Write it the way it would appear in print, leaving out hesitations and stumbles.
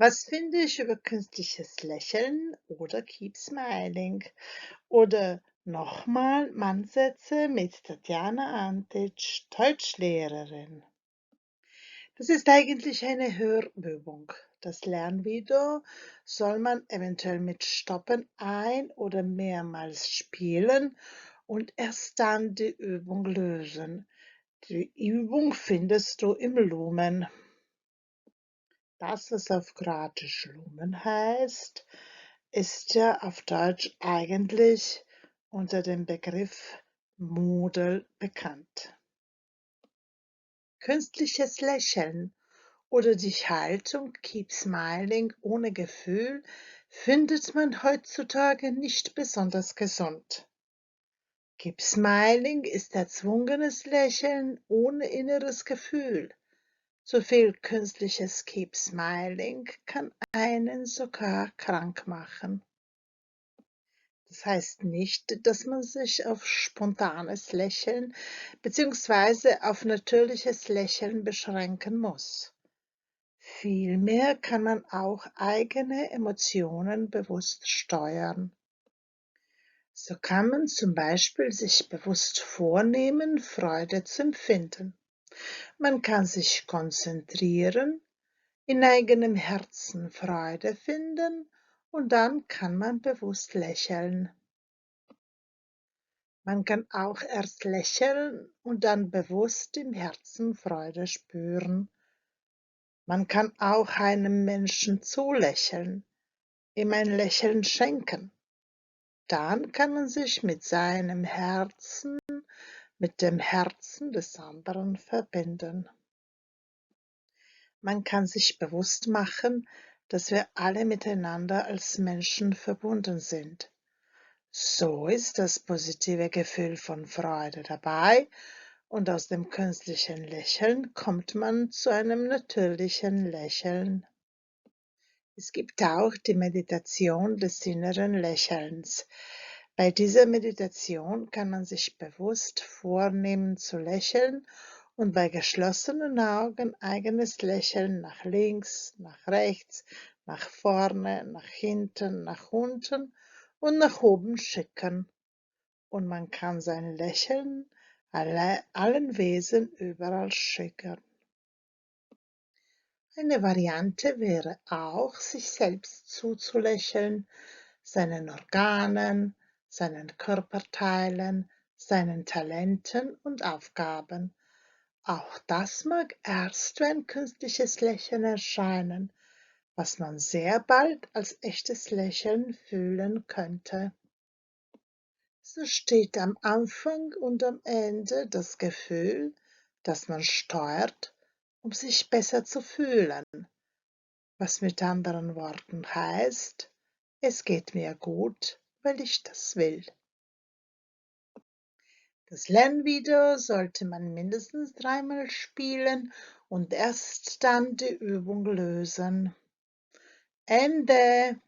Was finde ich über künstliches Lächeln oder Keep Smiling? Oder nochmal Mannsätze mit Tatjana Antic, Deutschlehrerin. Das ist eigentlich eine Hörübung. Das Lernvideo soll man eventuell mit Stoppen ein- oder mehrmals spielen und erst dann die Übung lösen. Die Übung findest du im Lumen. Das, was auf Kroatisch Lumen heißt, ist ja auf Deutsch eigentlich unter dem Begriff Moodle bekannt. Künstliches Lächeln oder die Haltung Keep Smiling ohne Gefühl findet man heutzutage nicht besonders gesund. Keep Smiling ist erzwungenes Lächeln ohne inneres Gefühl. Zu viel künstliches Keep Smiling kann einen sogar krank machen. Das heißt nicht, dass man sich auf spontanes Lächeln bzw. auf natürliches Lächeln beschränken muss. Vielmehr kann man auch eigene Emotionen bewusst steuern. So kann man zum Beispiel sich bewusst vornehmen, Freude zu empfinden. Man kann sich konzentrieren, in eigenem Herzen Freude finden und dann kann man bewusst lächeln. Man kann auch erst lächeln und dann bewusst im Herzen Freude spüren. Man kann auch einem Menschen zulächeln, ihm ein Lächeln schenken. Dann kann man sich mit seinem Herzen, mit dem Herzen des anderen verbinden. Man kann sich bewusst machen, dass wir alle miteinander als Menschen verbunden sind. So ist das positive Gefühl von Freude dabei und aus dem künstlichen Lächeln kommt man zu einem natürlichen Lächeln. Es gibt auch die Meditation des inneren Lächelns. Bei dieser Meditation kann man sich bewusst vornehmen zu lächeln und bei geschlossenen Augen eigenes Lächeln nach links, nach rechts, nach vorne, nach hinten, nach unten und nach oben schicken. Und man kann sein Lächeln allen Wesen überall schicken. Eine Variante wäre auch, sich selbst zuzulächeln, seinen Organen, seinen Körperteilen, seinen Talenten und Aufgaben. Auch das mag erst wie ein künstliches Lächeln erscheinen, was man sehr bald als echtes Lächeln fühlen könnte. So steht am Anfang und am Ende das Gefühl, das man steuert, um sich besser zu fühlen, was mit anderen Worten heißt, es geht mir gut, weil ich das will. Das Lernvideo sollte man mindestens 3-mal spielen und erst dann die Übung lösen. Ende.